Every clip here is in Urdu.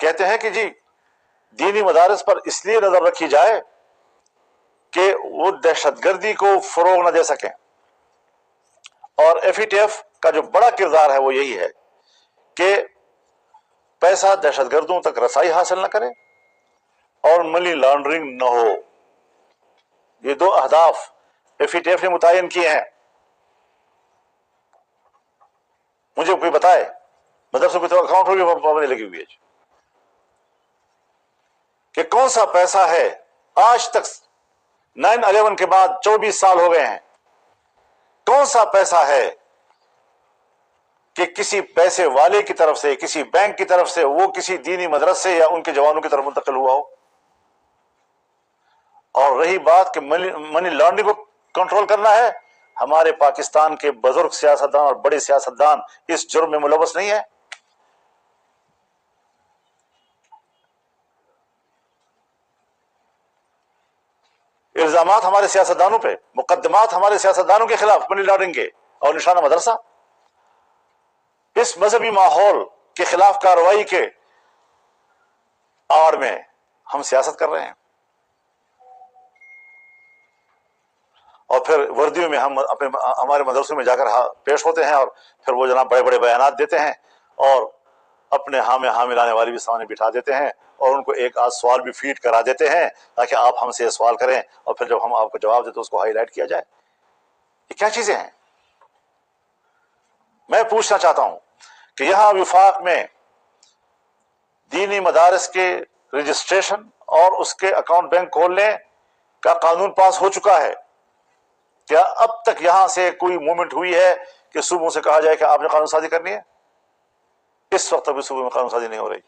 کہتے ہیں کہ جی دینی مدارس پر اس لیے نظر رکھی جائے کہ وہ دہشت گردی کو فروغ نہ دے سکیں، اور ایف ای ٹی ایف کا جو بڑا کردار ہے وہ یہی ہے کہ پیسہ دہشت گردوں تک رسائی حاصل نہ کرے اور منی لانڈرنگ نہ ہو۔ یہ دو اہداف ایف ای ٹی ایف نے متعین کیے ہیں۔ مجھے کوئی بتائے مدرسوں کی تو اکاؤنٹ ہوگی پابندی لگی ہوئی ہے کہ کون سا پیسہ ہے آج تک 9/11 کے بعد 24 سال ہو گئے ہیں، کون سا پیسہ ہے کہ کسی پیسے والے کی طرف سے، کسی بینک کی طرف سے، وہ کسی دینی مدرسے یا ان کے جوانوں کی طرف منتقل ہوا ہو؟ اور رہی بات کہ منی لانڈرنگ کو کنٹرول کرنا ہے، ہمارے پاکستان کے بزرگ سیاستدان اور بڑے سیاستدان اس جرم میں ملوث نہیں ہے۔ الزامات ہمارے سیاستدانوں پہ، مقدمات ہمارے سیاستدانوں کے خلاف منی لانڈرنگ کے، اور نشانہ مدرسہ۔ اس مذہبی ماحول کے خلاف کارروائی کے آڑ میں ہم سیاست کر رہے ہیں، اور پھر وردیوں میں ہم ہمارے مدرسوں میں جا کر پیش ہوتے ہیں، اور پھر وہ جناب بڑے بڑے بیانات دیتے ہیں، اور اپنے حامل آنے والی بھی سامنے بٹھا دیتے ہیں، اور ان کو ایک آدھ سوال بھی فیڈ کرا دیتے ہیں تاکہ آپ ہم سے یہ سوال کریں، اور پھر جب ہم آپ کو جواب دیں تو اس کو ہائی لائٹ کیا جائے۔ یہ کیا چیزیں ہیں؟ میں پوچھنا چاہتا ہوں کہ یہاں وفاق میں دینی مدارس کے رجسٹریشن اور اس کے اکاؤنٹ بینک کھولنے کا قانون پاس ہو چکا ہے، کیا اب تک یہاں سے کوئی موومنٹ ہوئی ہے کہ صوبوں سے کہا جائے کہ آپ نے قانون سازی کرنی ہے؟ اس وقت ابھی صوبے میں قانون سازی نہیں ہو رہی۔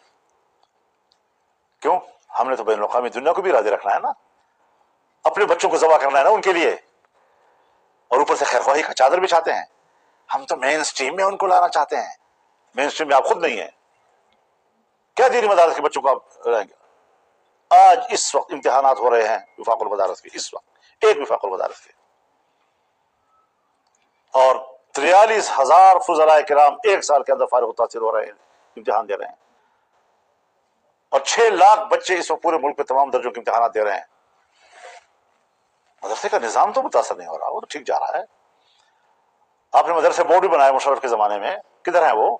کیوں؟ ہم نے تو بین الاقوامی دنیا کو بھی راضی رکھنا ہے نا، اپنے بچوں کو ذبح کرنا ہے نا ان کے لیے، اور اوپر سے خیرخواہی کا چادر بچھاتے ہیں۔ ہم تو مین سٹریم میں ان کو لانا چاہتے ہیں، مین سٹریم میں آپ خود نہیں ہیں۔ کیا دینی مدارس کے بچوں کو آپ رہیں گے؟ آج اس وقت امتحانات ہو رہے ہیں وفاق المدارس کے، اس وقت ایک وفاق المدارس کے، اور 43,000 فضلاء کرام ایک سال کے اندر فارغ التحصیل ہو رہے ہیں، امتحان دے رہے ہیں، اور 6 لاکھ بچے اس وقت پورے ملک میں تمام درجوں کے امتحانات دے رہے ہیں۔ مدرسے کا نظام تو متاثر نہیں ہو رہا، وہ تو ٹھیک جا رہا ہے۔ آپ نے مدرسے بورڈ بھی بنائے مشرف کے زمانے میں، کدھر ہیں وہ؟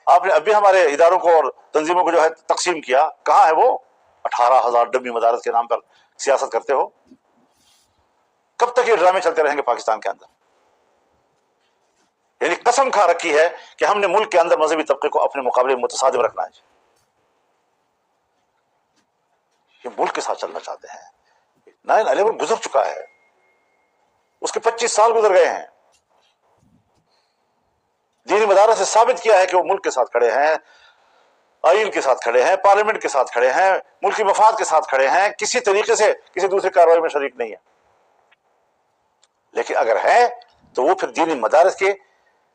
آپ نے ابھی ہمارے اداروں کو اور تنظیموں کو جو ہے تقسیم کیا، کہاں ہے وہ؟ 18,000 ڈمی مدارس کے نام پر سیاست کرتے ہو۔ کب تک یہ ڈرامے چلتے رہیں گے پاکستان کے اندر؟ یعنی قسم کھا رکھی ہے کہ ہم نے ملک کے اندر مذہبی طبقے کو اپنے مقابلے میں متصادم رکھنا ہے، یہ ملک کے ساتھ چلنا چاہتے ہیں۔ 9/11 گزر چکا ہے، اس کے 25 سال گزر گئے ہیں۔ دینی مدارس نے ثابت کیا ہے کہ وہ ملک کے ساتھ کھڑے ہیں، آئین کے ساتھ کھڑے ہیں، پارلیمنٹ کے ساتھ کھڑے ہیں، ملکی مفاد کے ساتھ کھڑے ہیں، کسی طریقے سے کسی دوسری کارروائی میں شریک نہیں ہے۔ لیکن اگر ہے تو وہ پھر دینی مدارس کے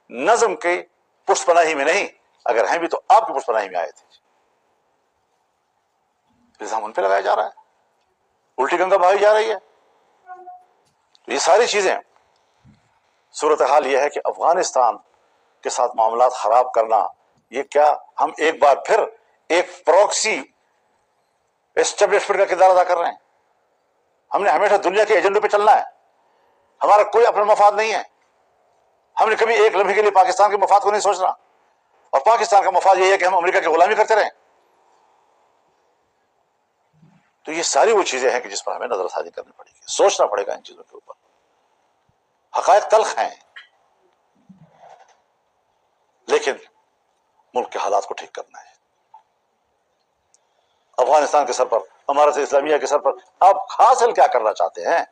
نظم کے پشت پناہی میں نہیں، اگر ہیں بھی تو آپ کی پشت پناہی میں آئے تھے۔ الزام ان پہ لگایا جا رہا ہے، الٹی گنگا بہائی جا رہی ہے۔ یہ ساری چیزیں، صورتحال یہ ہے کہ افغانستان کے ساتھ معاملات خراب کرنا، یہ کیا ہم ایک بار پھر ایک پروکسی اسٹیبلشمنٹ کا کردار ادا کر رہے ہیں؟ ہم نے ہمیشہ دنیا کے ایجنڈوں پہ چلنا ہے، ہمارا کوئی اپنا مفاد نہیں ہے، ہم نے کبھی ایک لمحے کے لیے پاکستان کے مفاد کو نہیں سوچنا، اور پاکستان کا مفاد یہ ہے کہ ہم امریکہ کی غلامی کرتے رہیں۔ تو یہ ساری وہ چیزیں ہیں کہ جس پر ہمیں نظر ثانی کرنی پڑے گی، سوچنا پڑے گا ان چیزوں کے اوپر۔ حقائق تلخ ہیں، لیکن ملک کے حالات کو ٹھیک کرنا ہے۔ افغانستان کے سر پر، امارت اسلامیہ کے سر پر آپ حاصل کیا کرنا چاہتے ہیں؟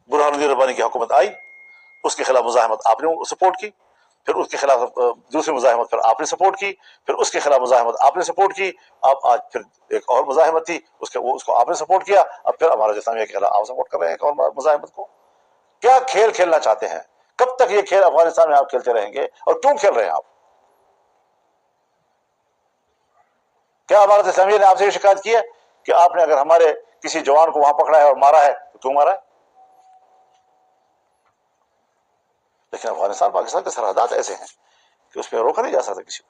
برہان الدین ربانی کی حکومت آئی، اس کے خلاف مزاحمت آپ نے سپورٹ کی، پھر اس کے خلاف دوسری مزاحمت پھر آپ نے سپورٹ کی، پھر اس کے خلاف مزاحمت آپ نے سپورٹ کی، اب آج پھر ایک اور مزاحمت تھی، اس کو آپ نے سپورٹ کیا، اب پھر امارت اسلامیہ کے خلاف آپ سپورٹ کر رہے ہیں ایک اور مزاحمت کو۔ کیا کھیل کھیلنا چاہتے ہیں؟ کب تک یہ کھیل افغانستان میں آپ کھیلتے رہیں گے، اور کیوں کھیل رہے ہیں آپ؟ کیا امارت اسلامیہ نے آپ سے یہ شکایت کی ہے کہ آپ نے اگر ہمارے کسی جوان کو وہاں پکڑا ہے اور مارا ہے تو کیوں مارا ہے؟ لیکن افغانستان پاکستان کے سرحدات ایسے ہیں کہ اس پہ روکا نہیں جا سکتا کسی کو۔